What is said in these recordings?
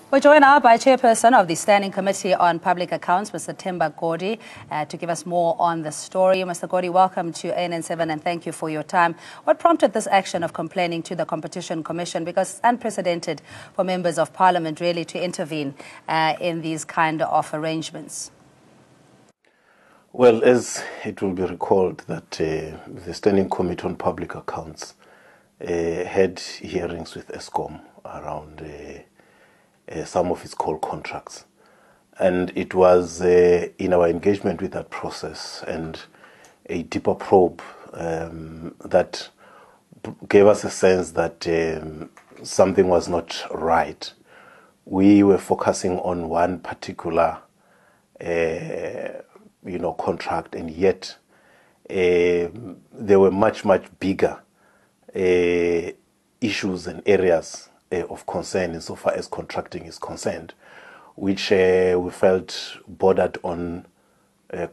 We're joined now by Chairperson of the Standing Committee on Public Accounts, Mr. Themba Godi, to give us more on the story. Mr. Godi, welcome to ANN7 and thank you for your time. What prompted this action of complaining to the Competition Commission? Because it's unprecedented for members of Parliament really to intervene in these kind of arrangements. Well, as it will be recalled that the Standing Committee on Public Accounts had hearings with Eskom around some of its coal contracts. And it was in our engagement with that process and a deeper probe that gave us a sense that something was not right. We were focusing on one particular contract, and yet there were much bigger issues and areas of concern insofar as contracting is concerned, which we felt bordered on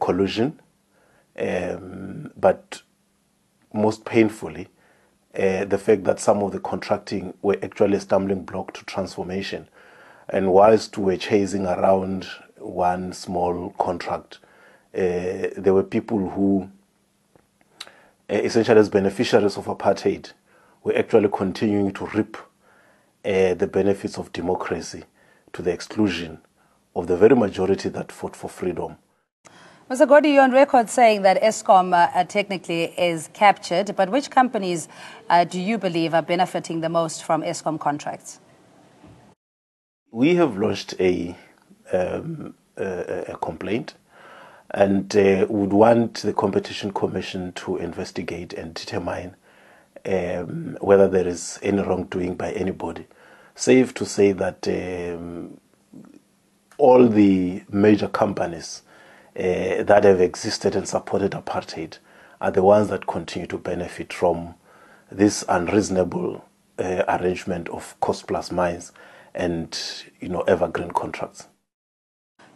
collusion, but most painfully, the fact that some of the contracting were actually a stumbling block to transformation. And whilst we were chasing around one small contract, there were people who, essentially as beneficiaries of apartheid, were actually continuing to reap the benefits of democracy to the exclusion of the very majority that fought for freedom. Mr. Godi, you're on record saying that Eskom technically is captured, but which companies do you believe are benefiting the most from Eskom contracts? We have launched a complaint and would want the Competition Commission to investigate and determine whether there is any wrongdoing by anybody. Safe to say that all the major companies that have existed and supported apartheid are the ones that continue to benefit from this unreasonable arrangement of cost-plus mines and evergreen contracts.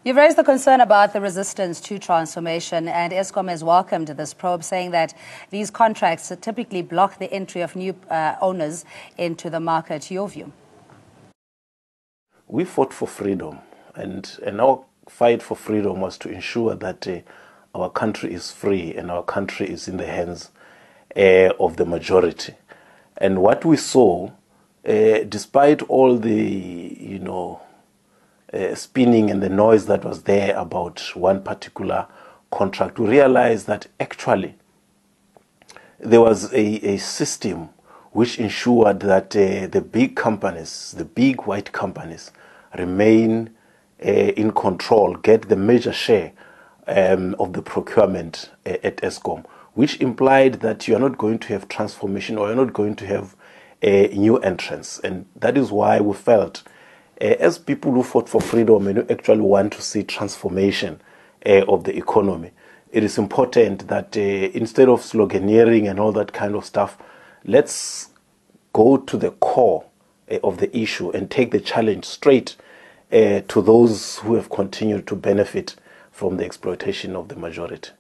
You've raised the concern about the resistance to transformation, and Eskom has welcomed this probe, saying that these contracts typically block the entry of new owners into the market. Your view? We fought for freedom, and our fight for freedom was to ensure that our country is free and our country is in the hands of the majority. And what we saw, despite all the, spinning and the noise that was there about one particular contract, we realized that actually there was a system which ensured that the big companies, the big white companies, remain in control, get the major share of the procurement at Eskom, which implied that you are not going to have transformation or you're not going to have new entrants. And that is why we felt, as people who fought for freedom and who actually want to see transformation of the economy, it is important that instead of sloganeering and all that kind of stuff, let's go to the core of the issue and take the challenge straight to those who have continued to benefit from the exploitation of the majority.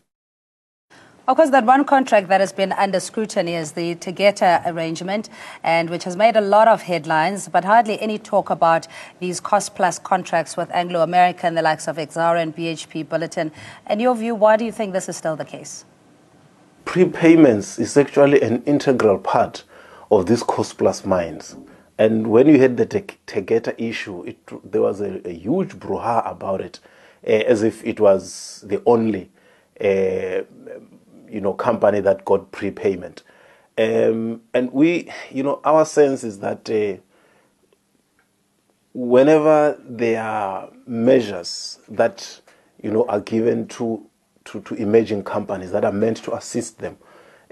Of course, that one contract that has been under scrutiny is the Tegeta arrangement, and which has made a lot of headlines, but hardly any talk about these cost-plus contracts with Anglo-American, the likes of Exara and BHP Billiton. In your view, why do you think this is still the case? Prepayments is actually an integral part of these cost-plus mines. And when you had the Tegeta issue, there was a huge brouhaha about it, as if it was the only company that got prepayment. And we, our sense is that whenever there are measures that, are given to emerging companies that are meant to assist them,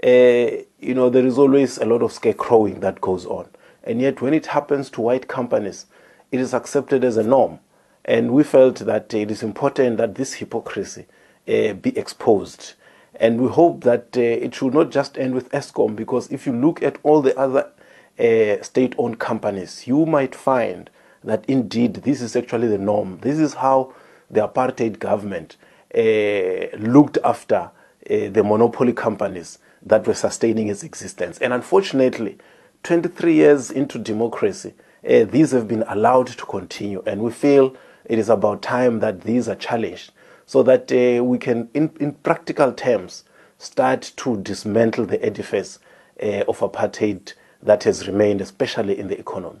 there is always a lot of scarecrowing that goes on. And yet when it happens to white companies, it is accepted as a norm. And we felt that it is important that this hypocrisy be exposed. And we hope that it should not just end with Eskom, because if you look at all the other state-owned companies, you might find that indeed this is actually the norm. This is how the apartheid government looked after the monopoly companies that were sustaining its existence. And unfortunately, 23 years into democracy, these have been allowed to continue. And we feel it is about time that these are challenged so that we can, in practical terms, start to dismantle the edifice of apartheid that has remained, especially in the economy.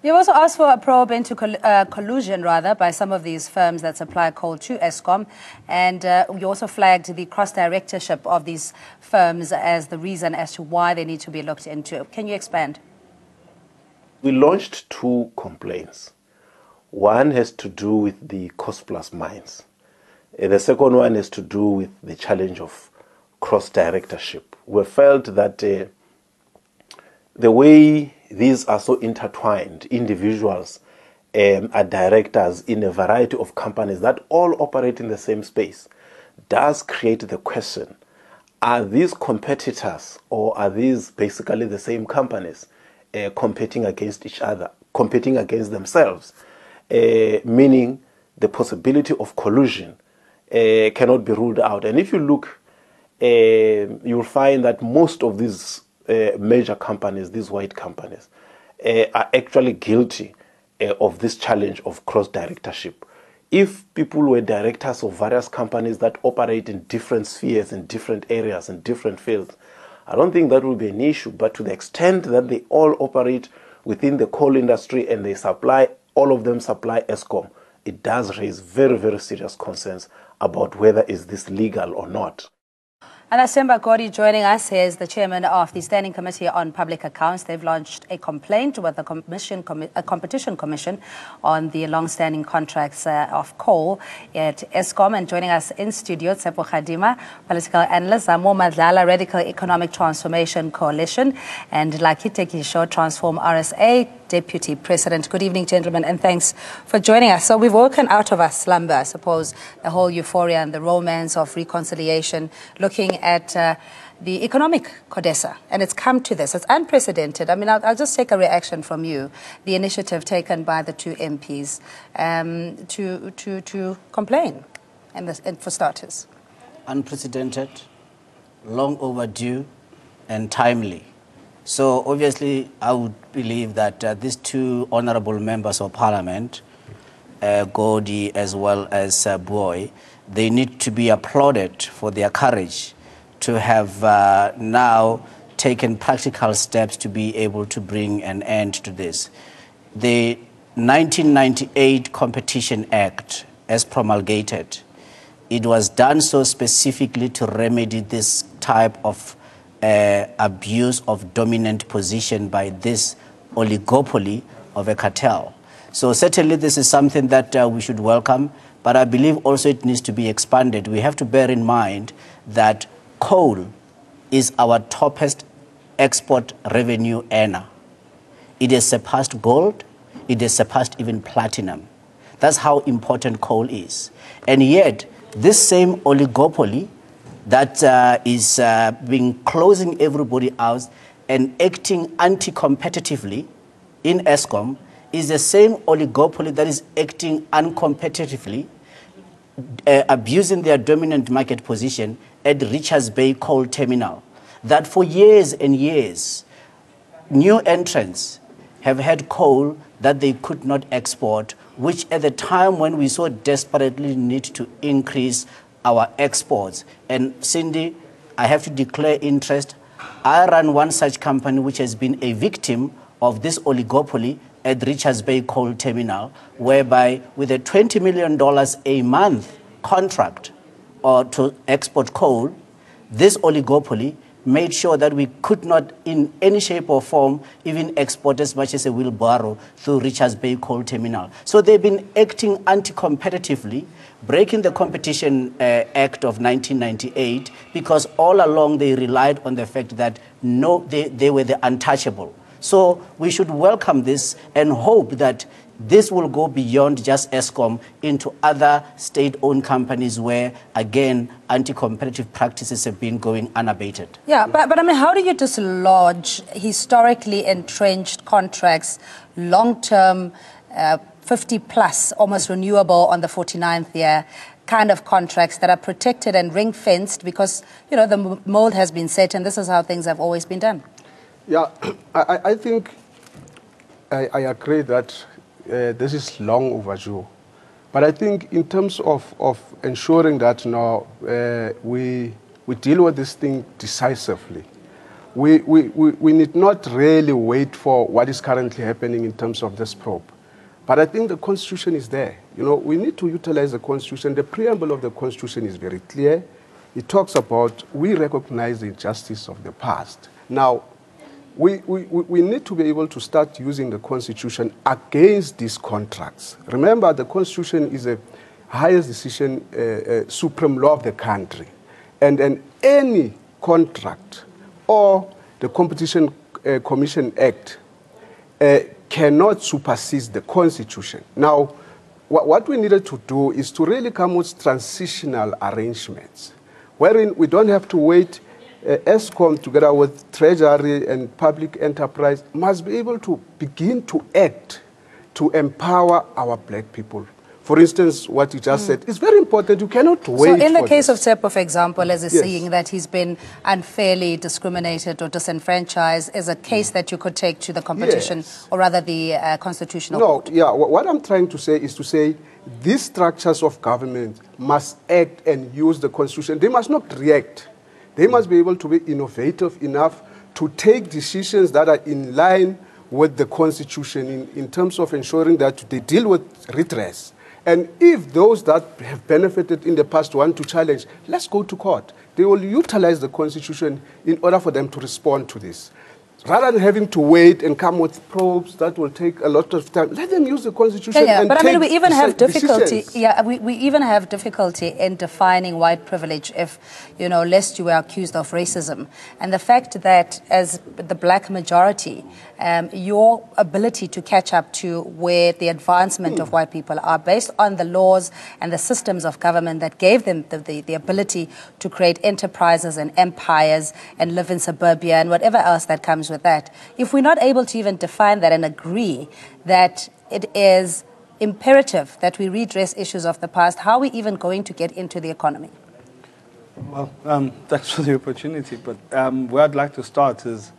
You also asked for a probe into collusion, by some of these firms that supply coal to Eskom, and you also flagged the cross-directorship of these firms as the reason as to why they need to be looked into. Can you expand? We launched 2 complaints. One has to do with the cost-plus mines. The second one has to do with the challenge of cross-directorship. We felt that the way these are so intertwined, individuals are directors in a variety of companies that all operate in the same space, does create the question, are these competitors or are these basically the same companies competing against each other, competing against themselves? Meaning the possibility of collusion cannot be ruled out. And if you look, you'll find that most of these major companies, these white companies, are actually guilty of this challenge of cross-directorship. If people were directors of various companies that operate in different spheres, in different areas, in different fields, I don't think that will be an issue. But to the extent that they all operate within the coal industry and they supply, all of them supply Eskom, it does raise very, very serious concerns about whether is this legal or not. And Asemba Godi joining us. He is the chairman of the Standing Committee on Public Accounts. They've launched a complaint with the Competition Commission on the long-standing contracts of coal at Eskom. And joining us in studio, Tsepo Khadima, political analyst, Zamo Madlala, Radical Economic Transformation Coalition, and Lakite Kisho, Transform RSA, Deputy President. Good evening, gentlemen, and thanks for joining us. So we've woken out of our slumber, I suppose, the whole euphoria and the romance of reconciliation, looking at the economic CODESA, and it's come to this. It's unprecedented. I mean, I'll just take a reaction from you, the initiative taken by the 2 MPs to complain, and for starters. Unprecedented, long overdue, and timely. So obviously, I would believe that these 2 honorable members of parliament, Godi as well as Boy, they need to be applauded for their courage to have now taken practical steps to be able to bring an end to this. The 1998 Competition Act, as promulgated, it was done so specifically to remedy this type of abuse of dominant position by this oligopoly of a cartel. So certainly this is something that we should welcome, but I believe also it needs to be expanded. We have to bear in mind that coal is our toppest export revenue earner. It has surpassed gold, it has surpassed even platinum. That's how important coal is. And yet, this same oligopoly that is being closing everybody out and acting anti-competitively in Eskom is the same oligopoly that is acting uncompetitively, abusing their dominant market position at Richards Bay Coal Terminal. That for years and years, new entrants have had coal that they could not export, which at the time when we so desperately need to increase our exports. And Cindy, I have to declare interest. I run one such company which has been a victim of this oligopoly at Richards Bay Coal Terminal, whereby with a $20 million a month contract to export coal, this oligopoly made sure that we could not in any shape or form even export as much as a wheelbarrow through Richards Bay Coal Terminal. So they've been acting anti-competitively, breaking the Competition Act of 1998, because all along they relied on the fact that they were the untouchable. So we should welcome this and hope that this will go beyond just Eskom into other state-owned companies where, again, anti-competitive practices have been going unabated. Yeah, but I mean, how do you dislodge historically entrenched contracts, long-term, 50-plus, almost renewable on the 49th year, kind of contracts that are protected and ring-fenced because, you know, the mold has been set and this is how things have always been done? Yeah, I think I agree that this is long overdue. But I think in terms of ensuring that now we deal with this thing decisively, we need not really wait for what is currently happening in terms of this probe. But I think the Constitution is there. You know, we need to utilize the Constitution. The preamble of the Constitution is very clear. It talks about we recognize the injustice of the past. Now, we need to be able to start using the Constitution against these contracts. Remember, the Constitution is the highest decision, supreme law of the country. And any contract or the Competition Commission Act cannot supersede the Constitution. Now, what we needed to do is to really come with transitional arrangements, wherein we don't have to wait. Eskom, together with Treasury and public enterprise, must be able to begin to act to empower our black people. For instance, what you just said is very important. You cannot wait. So in the case this. of Tsepo, for example, as is Yes. saying that he's been unfairly discriminated or disenfranchised, is a case that you could take to the competition, Yes. or rather the constitutional No, court? yeah, what I'm trying to say is to say these structures of government must act and use the Constitution. They must not react. They must be able to be innovative enough to take decisions that are in line with the Constitution in terms of ensuring that they deal with redress. And if those that have benefited in the past want to challenge, let's go to court. They will utilize the Constitution in order for them to respond to this. Rather than having to wait and come with probes that will take a lot of time, let them use the Constitution. Yeah, and but I mean, take we even have difficulty. decisions. Yeah, we even have difficulty in defining white privilege if, you know, lest you were accused of racism. And the fact that as the black majority, your ability to catch up to where the advancement of white people are based on the laws and the systems of government that gave them the ability to create enterprises and empires and live in suburbia and whatever else that comes with that. If we're not able to even define that and agree that it is imperative that we redress issues of the past, how are we even going to get into the economy? Well, thanks for the opportunity, but where I'd like to start is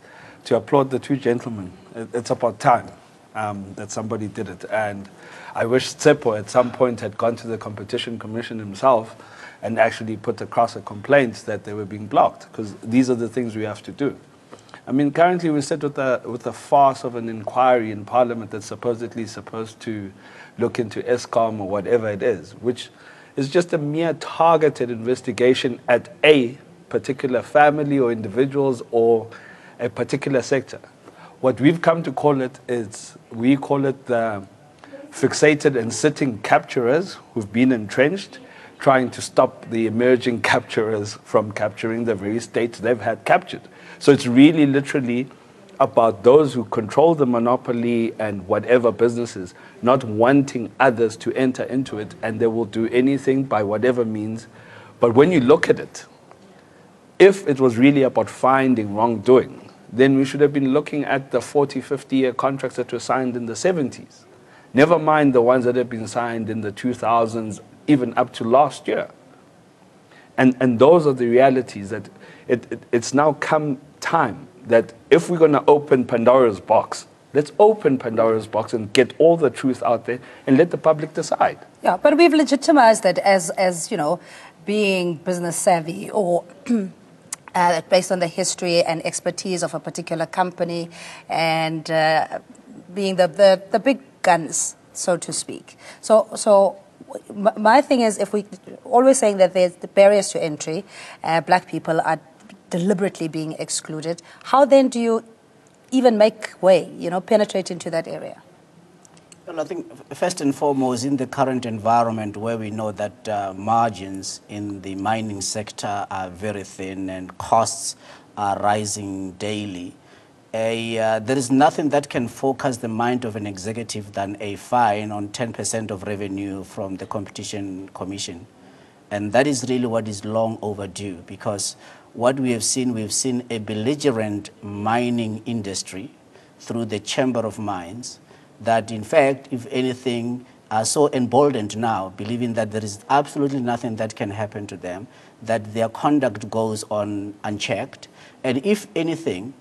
to applaud the two gentlemen. It's about time that somebody did it, and I wish Tsepo at some point had gone to the Competition Commission himself and actually put across a complaint that they were being blocked, because these are the things we have to do. I mean, currently we sit with a farce of an inquiry in Parliament that's supposedly supposed to look into Eskom or whatever it is, which is just a mere targeted investigation at a particular family or individuals or a particular sector. What we've come to call it is, we call it the fixated and sitting capturers who've been entrenched, trying to stop the emerging capturers from capturing the very states they've had captured. So it's really literally about those who control the monopoly and whatever businesses, not wanting others to enter into it, and they will do anything by whatever means. But when you look at it, if it was really about finding wrongdoing, then we should have been looking at the 40, 50-year contracts that were signed in the 70s. Never mind the ones that have been signed in the 2000s, even up to last year. And those are the realities that it's now come time that if we're going to open Pandora's box, let's open Pandora's box and get all the truth out there and let the public decide. Yeah, but we've legitimized it as you know, being business savvy or based on the history and expertise of a particular company and being the big guns, so to speak. So my thing is, if we always saying that there's the barriers to entry, black people are deliberately being excluded, how then do you even make way, you know, penetrate into that area? Well, I think first and foremost, in the current environment where we know that margins in the mining sector are very thin and costs are rising daily, there is nothing that can focus the mind of an executive than a fine on 10% of revenue from the Competition Commission. And that is really what is long overdue, because what we've seen a belligerent mining industry through the Chamber of Mines that, in fact, if anything, are so emboldened now, believing that there is absolutely nothing that can happen to them, that their conduct goes on unchecked. And if anything,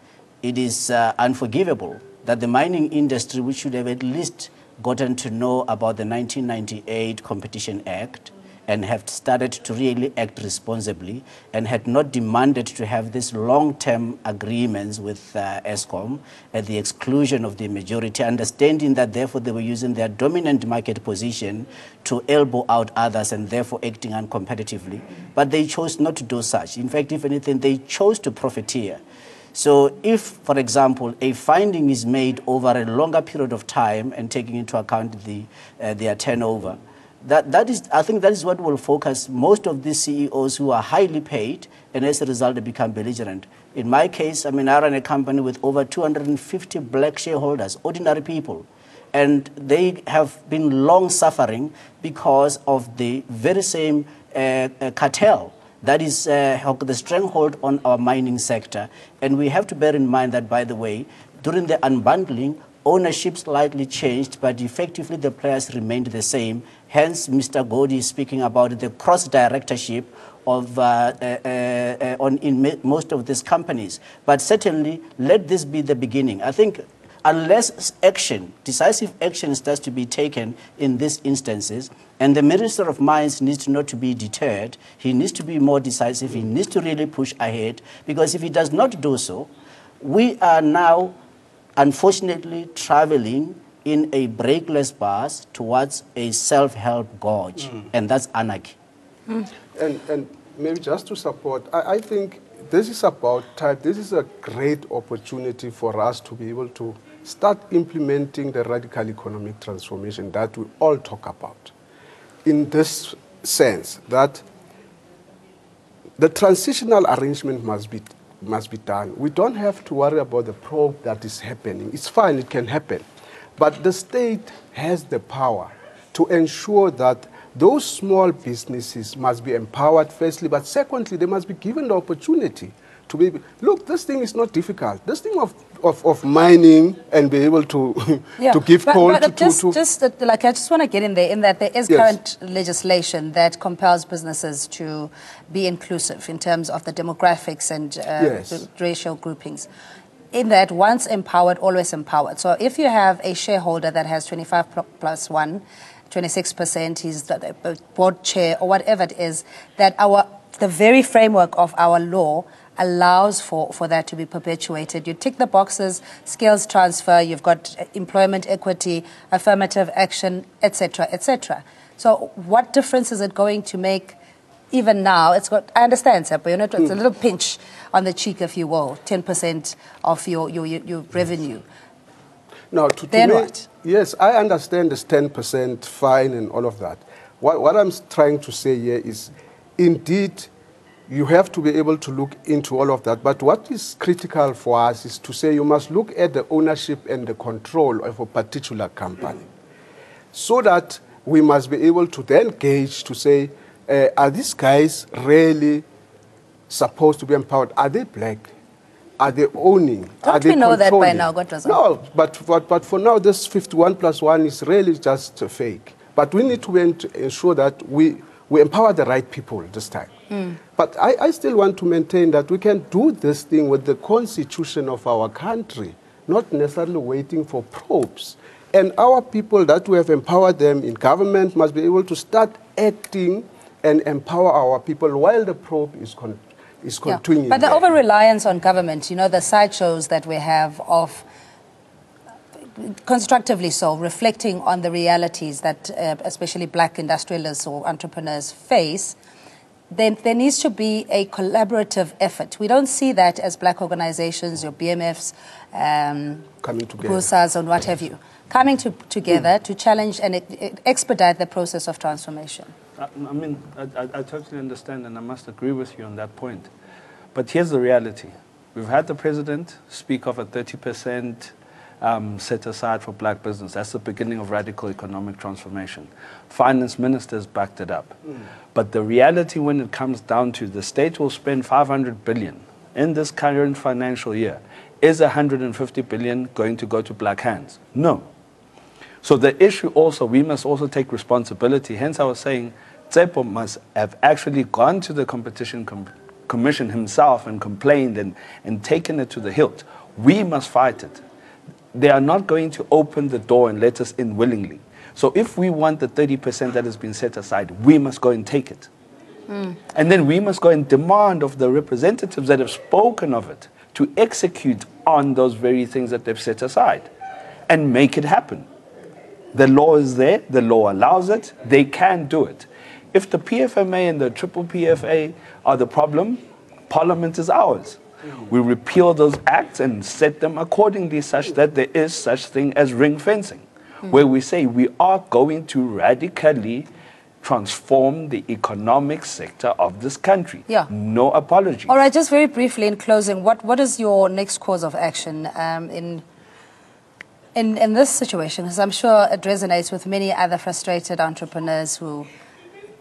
it is unforgivable that the mining industry, which should have at least gotten to know about the 1998 Competition Act and have started to really act responsibly and had not demanded to have these long-term agreements with Eskom at the exclusion of the majority, understanding that therefore they were using their dominant market position to elbow out others and therefore acting uncompetitively. But they chose not to do such. In fact, if anything, they chose to profiteer. So if, for example, a finding is made over a longer period of time and taking into account their turnover, I think that is what will focus most of these CEOs who are highly paid, and as a result they become belligerent. In my case, I run a company with over 250 black shareholders, ordinary people, and they have been long suffering because of the very same cartel that is the stranglehold on our mining sector. And we have to bear in mind that, by the way, during the unbundling, ownership slightly changed, but effectively the players remained the same. Hence, Mr. Godi is speaking about the cross-directorship of in most of these companies. But certainly, let this be the beginning. I think unless action, decisive action starts to be taken in these instances, and the Minister of Mines needs not to be deterred, he needs to be more decisive, he needs to really push ahead, because if he does not do so, we are now unfortunately traveling in a brakeless bus towards a self-help gorge, and that's anarchy. And maybe just to support, I think this is about time. This is a great opportunity for us to be able to start implementing the radical economic transformation that we all talk about. In this sense, that the transitional arrangement must be done. We don't have to worry about the probe that is happening. It's fine, it can happen. But the state has the power to ensure that those small businesses must be empowered firstly, but secondly, they must be given the opportunity to be, look, this thing is not difficult. This thing of mining and be able to, to give coal I just want to get in there, in that there is current legislation that compels businesses to be inclusive in terms of the demographics and the racial groupings. In that, once empowered, always empowered. So if you have a shareholder that has 25 plus 1, 26%, he's the board chair or whatever it is, that the very framework of our law allows for that to be perpetuated. You tick the boxes, skills transfer, you've got employment equity, affirmative action, etc., etc. So what difference is it going to make even now? It's got, I understand, sir, but it's a little pinch on the cheek, if you will, 10% of your revenue. No, then what? Yes, I understand this 10% fine and all of that. What I'm trying to say here is, indeed, you have to be able to look into all of that. But what is critical for us is to say you must look at the ownership and the control of a particular company, so that we must be able to then gauge to say, are these guys really supposed to be empowered? Are they black? Are they owning? Don't we know that by now? No, but for now, this 51 plus 1 is really just a fake. But we need to ensure that we empower the right people this time. But I still want to maintain that we can do this thing with the constitution of our country, not necessarily waiting for probes. And our people that we have empowered them in government must be able to start acting and empower our people while the probe is continuing. But the over-reliance on government, the sideshows that we have of, constructively so, reflecting on the realities that especially black industrialists or entrepreneurs face, then there needs to be a collaborative effort. We don't see that as black organizations, your BMFs, coming together, BUSAs and what have you, coming together to challenge and expedite the process of transformation. I totally understand, and I must agree with you on that point. But here's the reality. We've had the president speak of a 30% set aside for black business. That's the beginning of radical economic transformation. Finance ministers backed it up. But the reality, when it comes down to the state will spend 500 billion in this current financial year, is 150 billion going to go to black hands? No. So the issue also, we must also take responsibility. Hence I was saying, Tsepo must have actually gone to the Competition Commission himself and complained and taken it to the hilt. We must fight it. they are not going to open the door and let us in willingly. So if we want the 30% that has been set aside, we must go and take it. And then we must go and demand of the representatives that have spoken of it to execute on those very things that they've set aside and make it happen. The law is there, the law allows it, they can do it. If the PFMA and the triple PFA are the problem, Parliament is ours. We repeal those acts and set them accordingly such that there is such thing as ring fencing, where we say we are going to radically transform the economic sector of this country. Yeah. No apology. All right, just very briefly in closing, what is your next course of action in this situation? Because I'm sure it resonates with many other frustrated entrepreneurs who,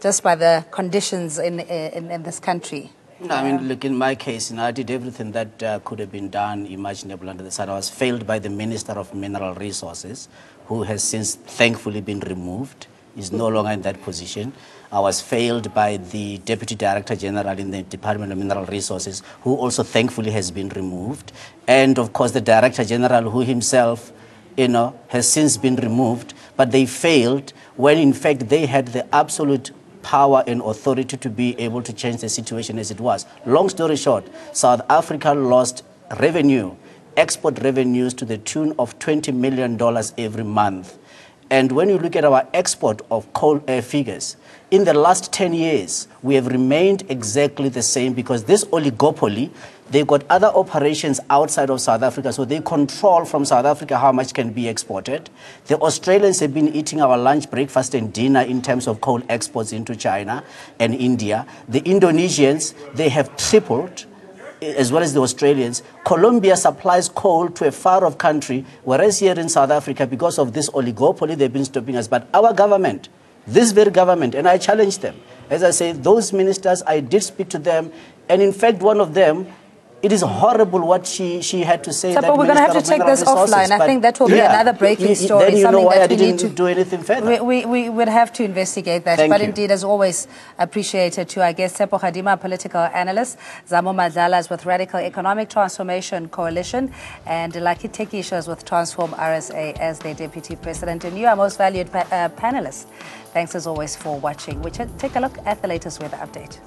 just by the conditions in this country. No, I mean, look, in my case, I did everything that could have been done, imaginable under the sun. I was failed by the Minister of Mineral Resources, who has since thankfully been removed. Is no longer in that position. I was failed by the Deputy Director General in the Department of Mineral Resources, who also thankfully has been removed. And of course, the Director General, who himself, has since been removed, but they failed when in fact they had the absolute power and authority to be able to change the situation as it was. Long story short, South Africa lost revenue, export revenues to the tune of $20 million every month. And when you look at our export of coal figures, in the last 10 years, we have remained exactly the same because this oligopoly, they've got other operations outside of South Africa, so they control from South Africa how much can be exported. The Australians have been eating our lunch, breakfast, and dinner in terms of coal exports into China and India. The Indonesians, they have tripled, as well as the Australians. Colombia supplies coal to a far-off country, whereas here in South Africa, because of this oligopoly, they've been stopping us. But our government, this very government, and I challenge them, as I say, those ministers, I did speak to them, and in fact, one of them, it is horrible what she had to say. So, but we're going to have to take this offline. I think that will be another breaking story. Then you something know why that I we didn't need to do anything further. We would have to investigate that. Thank but you. indeed, as always, appreciated to, I guess, Sepo Khadima, political analyst, Zamo Madlala with Radical Economic Transformation Coalition, and Lucky Tekishas with Transform RSA as their deputy president. And you, our most valued panelist. Thanks as always for watching. We take a look at the latest weather update.